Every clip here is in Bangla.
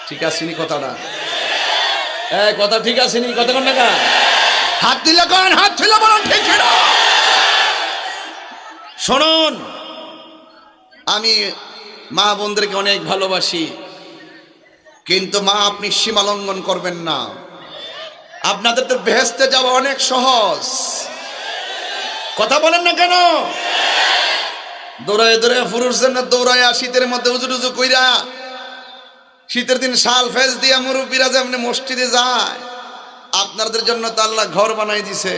ঠিক আসেনি কথাটা? কথা ঠিক আসেনি? কথা কোন টাকা? হাত দিলে কন, হাত ছিল বলুন ঠিক ছিল। শুনুন, আমি মা বোনদেরকে অনেক ভালোবাসি, কিন্তু মা আপনি সীমা লঙ্ঘন করবেন না। আপনাদের তো বেহেশতে যাওয়া অনেক সহজ। কথা বলেন না কেন? দৌড়ায় দৌড়ায় পুরুষদের না দৌড়ায় শীতের মধ্যে উজু টুজু কইরা, শীতের দিন শাল ফেজ দিয়া মুরব্বীরা যেমনি মসজিদে যায়, আপনাদের জন্য তো আল্লাহ ঘর বানাই দিছে,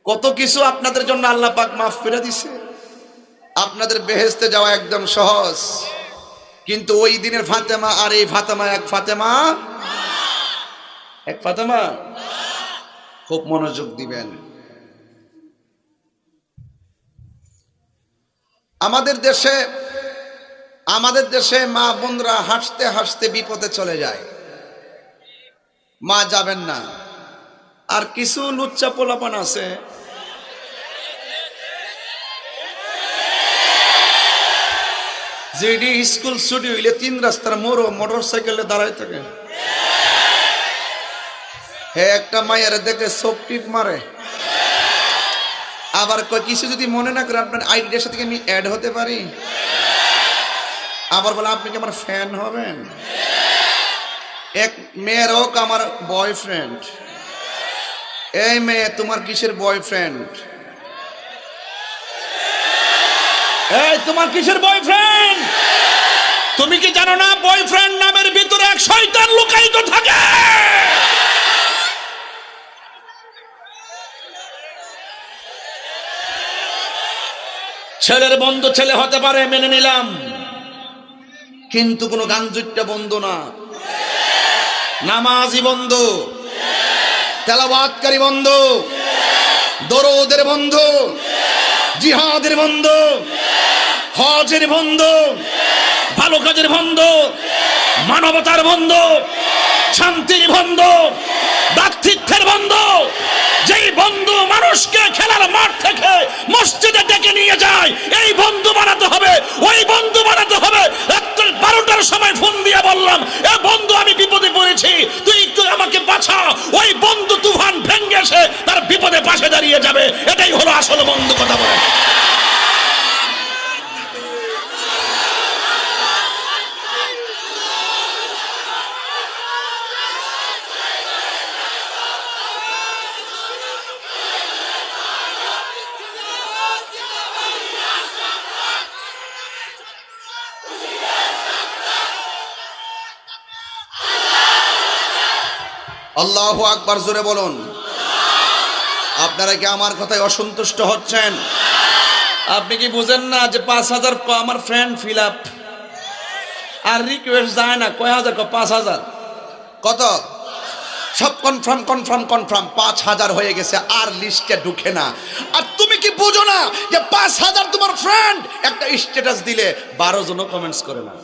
কত কিছু আপনাদের জন্য আল্লাহ পাক মাফ করে দিছে। আপনাদের বেহেশতে যাওয়া একদম সহজ, কিন্তু ওই দিনের ফাতেমা আর এই ফাতেমা এক ফাতেমা, এক ফাতেমা। খুব মনোযোগ দিবেন। আমাদের দেশে মা বোনরা হাসতে হাসতে বিপদে চলে যায়। মা যাবেন না। আর কিছু লুচ্চা পোলাপান আছে, যেডি স্কুল ছুটি হইলে 3 রাস্তার মোড় মোটর সাইকেলে দাঁড়ায় থাকে। হে একটা মায়ের দেখে চোখ টিপ মারে, আবার কয় কিছু যদি মনে না করে আপনার আইডির সাথে আমি অ্যাড হতে পারি। আবার বলে আপনি কি আমার ফ্যান হবেন? এক মেয়ের হোক আমার বয়ফ্রেন্ড। এই মেয়ে তোমার কিসের বয়ফ্রেন্ড? এই তোমার কিসের বয়ফ্রেন্ড? তুমি কি জানো না বয়ফ্রেন্ড নামের ভিতরে এক শয়তান লুকায়িত থাকে? ছেলের বন্ধু ছেলে হতে পারে, মেনে নিলাম, কিন্তু কোনো গাঞ্জুট্টা বন্ধু না। নামাজি বন্ধু, তেলাওয়াতকারী বন্ধু, দরুদের বন্ধু, জিহাদের বন্ধু, হজের বন্ধু, ভালো কাজের বন্ধু, মানবতার বন্ধু, শান্তির বন্ধু, ভ্রাতৃত্বের বন্ধু, যেই বন্ধু মানুষকে খেলার মাঠ থেকে মসজিদে ডেকে নিয়ে যায়, এই বন্ধু বানাতে হবে। ওই বন্ধু বানাতে হবে। রাত্রি 12টার সময় ফোন দিয়ে বললাম, এ বন্ধু আমি বিপদে পড়েছি, তুই একটু আমাকে বাঁচা। ওই বন্ধু তুফান ভেঙে এসে তার বিপদে পাশে দাঁড়িয়ে যাবে। এটাই হলো আসল বন্ধু। কথা বলে আল্লাহু আকবার, জোরে বলুন। আপনারা কি আমার কথায় অসন্তুষ্ট হচ্ছেন? আপনি কি বুঝেন না যে 5000 আমার ফ্রেন্ড ফিল আপ আর রিকোয়েস্ট যায় না? কয় হাজার? 5000। কত? সব কনফার্ম কনফার্ম কনফার্ম 5000 হয়ে গেছে, আর লিস্টে ঢুকে না। আর তুমি কি বুঝো না যে 5000 তোমার ফ্রেন্ড একটা স্ট্যাটাস দিলে 12 জন কমেন্টস করে না?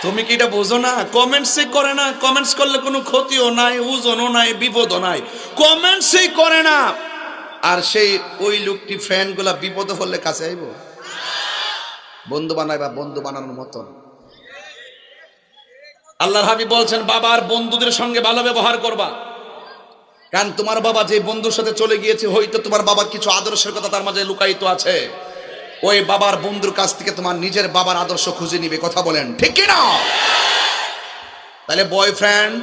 তুমি কি এটা বোঝো না? কমেন্টসই করে না। কমেন্টস করলে কোনো ক্ষতিও নাই, ওজনও নাই, বিপদও নাই, কমেন্টসই করে না। আর সেই ওই লোকটি ফ্রেন্ড গুলা বিপদে পড়লে কাছে আইব? বন্ধু বানাইবা বন্ধু বানানোর মতন। আল্লাহর হাবিব বলছেন, বাবার বন্ধুদের সঙ্গে ভালো ব্যবহার করবা। কারণ তোমার বাবা যে বন্ধুর সাথে চলে গিয়েছে, হয়তো তোমার বাবার কিছু আদর্শের কথা তার মাঝে লুকায়িত আছে। ওই বাবার বন্ধুর কাছ থেকে তোমার নিজের বাবার আদর্শ খুঁজে নিবে। কথা বলেন ঠিক কি না? তাহলে বয়ফ্রেন্ড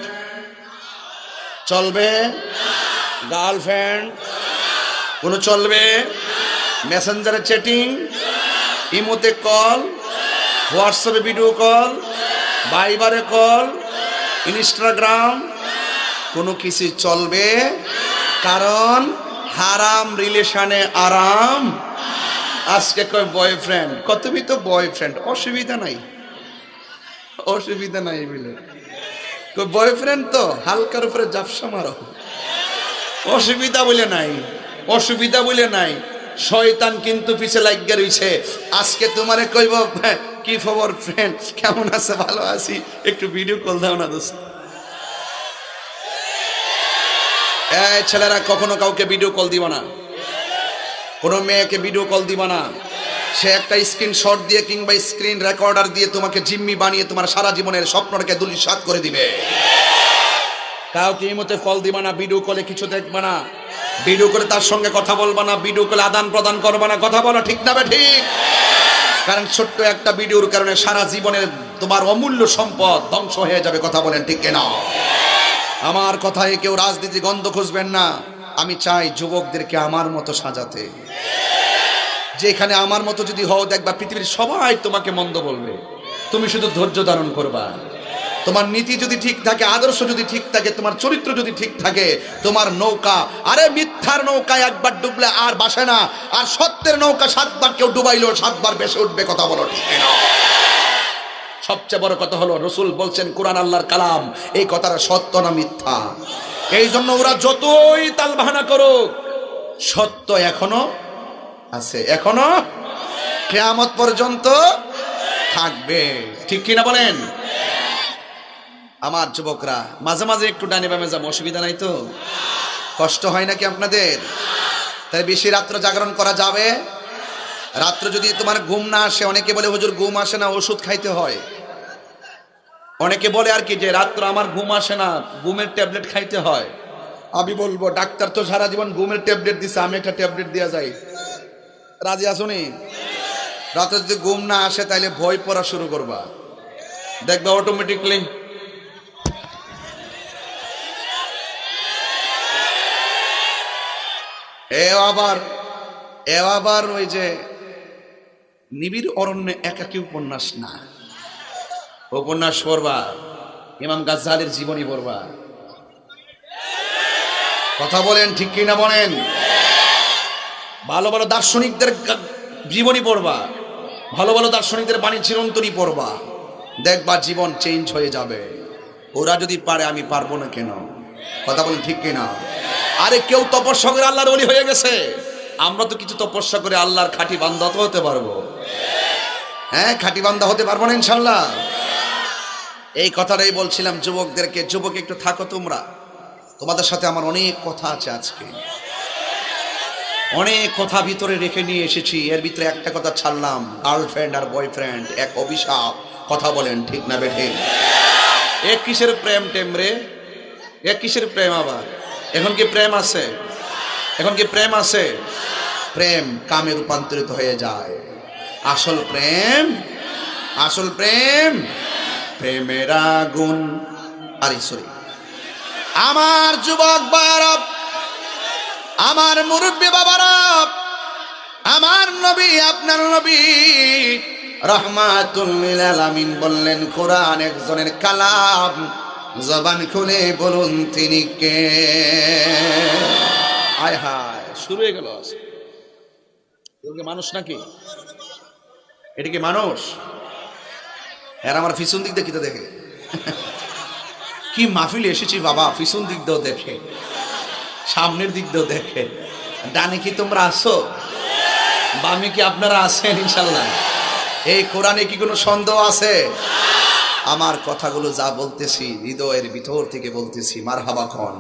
চলবে, গার্লফ্রেন্ড কোন চলবে, মেসেঞ্জারে চ্যাটিং, ইমোতে কল, হোয়াটসঅ্যাপে ভিডিও কল, ভাইবারে কল, ইনস্টাগ্রাম, কোনো কিছু চলবে? কারণ হারাম রিলেশনে আরাম। আজকে কয় বয়ফ্রেন্ড, কতবি তো বয়ফ্রেন্ড, অসুবিধা নাই, অসুবিধা নাই বলে কয় বয়ফ্রেন্ড তো হালকার উপরে জাপসা মারো, অসুবিধা বলে নাই, অসুবিধা বলে নাই। শয়তান কিন্তু পিছে লাগিয়ে রইছে। আজকে তোমারে কইব, কি খবর ফ্রেন্ড, কেমন আছে? ভালো আছি, একটু ভিডিও কল দাও না দোস্ত। এই ছেলেরা কখনো কাউকে ভিডিও কল দিবা না, কোনো মেয়েকে ভিডিও কল দিবা না। সে একটা স্ক্রিনশট দিয়ে কিংবা স্ক্রিন রেকর্ডার দিয়ে তোমাকে জিম্মি বানিয়ে তোমার সারা জীবনের স্বপ্নটাকে ধূলিসাৎ করে দিবে। কাউকে ইমোতে ফল দিবা না, ভিডিও কলে কিছু দেখবা না, ভিডিও করে তার সঙ্গে কথা বলবা না, ভিডিও কলে আদান প্রদান করবা না। কথা বলো ঠিক না ঠিক? কারণ ছোট্ট একটা ভিডিওর কারণে সারা জীবনের তোমার অমূল্য সম্পদ ধ্বংস হয়ে যাবে। কথা বলেন ঠিক কিনা? আমার কথায় কেউ রাজনীতি গন্ধ খুঁজবেন না। আমি চাই যুবকদেরকে আমার মতো সাজাতে। যেখানে আমার মতো যদি হও, দেখবা পৃথিবীর সবাই তোমাকে মন্দ বলবে, তুমি শুধু ধৈর্য ধারণ করবা। তোমার নীতি যদি ঠিক থাকে, আদর্শ যদি ঠিক থাকে, তোমার চরিত্র যদি ঠিক থাকে, তোমার নৌকা, আরে মিথ্যার নৌকায় একবার ডুবলে আর ভাসে না, আর সত্যের নৌকা 7 বার কেউ ডুবাইলেও 7 বার ভেসে উঠবে। কথা বলো ঠিক না? সবচেয়ে বড় কথা হলো রাসূল বলছেন কোরআন আল্লাহর কালাম, এই কথাটা সত্য না মিথ্যা। এই জন্য ওরা যতই তালবাহানা করুক, সত্য এখনো আছে, এখনো কিয়ামত পর্যন্ত থাকবে। ঠিক কিনা বলেন? আমার যুবকরা মাঝে মাঝে একটু ডানে বামে যাবো, অসুবিধা নাই তো? কষ্ট হয় নাকি আপনাদের? তাই বেশি রাত্র জাগরণ করা যাবে? রাত্র যদি তোমার ঘুম না আসে, অনেকে বলে হুজুর ঘুম আসে না, ওষুধ খাইতে হয়। অনেকে বলে আর কি যে রাত্র আমার ঘুম আসে না, ঘুমের ট্যাবলেট খাইতে হয়। আমি বলবো ডাক্তার তো সারা জীবন ঘুমের ট্যাবলেট দিছে, আমি একটা ট্যাবলেট দেয়া যাই। রাজি আসুনি? রাতে যদি ঘুম না আসে তাইলে ভয় পড়া শুরু করবা, দেখবা অটোমেটিকলি এ আবার ওই যে নিবিড় অরণ্যে একাকী উপন্যাস না, উপন্যাস পড়বা, ইমাম গাজ্জালির জীবনী পড়বা। কথা বলেন ঠিক কিনা বলেন? ভালো ভালো দার্শনিকদের জীবনী পড়বা, ভালো ভালো দার্শনিকদের বাণী চিরন্তনী পড়বা, দেখবা জীবন চেঞ্জ হয়ে যাবে। ওরা যদি পারে আমি পারবো না কেন? কথা বলেন ঠিক কিনা? আরে কেউ তপস্যা করে আল্লাহর ওলি হয়ে গেছে, আমরা তো কিছু তপস্যা করে আল্লাহর খাঁটি বান্দা তো হতে পারবো। হ্যাঁ, খাঁটি বান্দা হতে পারবো না ইনশাল্লাহ? এই কথাটাই বলছিলাম যুবকদেরকে। যুবক একটু থাকো তোমরা, তোমাদের সাথে আমার অনেক কথা আছে আজকে, অনেক কথা ভিতরে রেখে নিয়ে এসেছি। এর ভিতরে একটা কথা ছাড়লাম, গার্লফ্রেন্ড আর বয়ফ্রেন্ড এক অভিশাপ। কথা বলেন ঠিক না বেঠিক? এক কিসের প্রেম টেম রে, এক কিসের প্রেম? আবার এখন কি প্রেম আছে? এখন কি প্রেম আছে? প্রেম কামে রূপান্তরিত হয়ে যায়। আসল প্রেম, আসল প্রেম, প্রেমের আগুন। আরে সরি, আমার যুবক বাবারা, আমার মুরব্বী বাবারা, আমার নবী, আপনার নবী রাহমাতুল লিল আলামিন বললেন কোরআন একজনের কালাম, জবান খুলে বলুন তিনি কে? আয় হায়, শুরু হয়ে গেল। মানুষ নাকি? এটা কি মানুষ? এরা আমার পিছন দিক দিয়ে দেখে কি মাহফিলে এসেছি বাবা, পিছন দিক দিয়েও দেখে, সামনের দিক দিয়েও দেখে। ডানে কি তোমরা আসো? বামে কি আপনারা আছেন? ইনশাল্লাহ। এই কোরআনে কি কোনো সন্দেহ আছে? আমার কথাগুলো যা বলতেছি হৃদয়ের ভিতর থেকে বলতেছি। মারহাবা খন।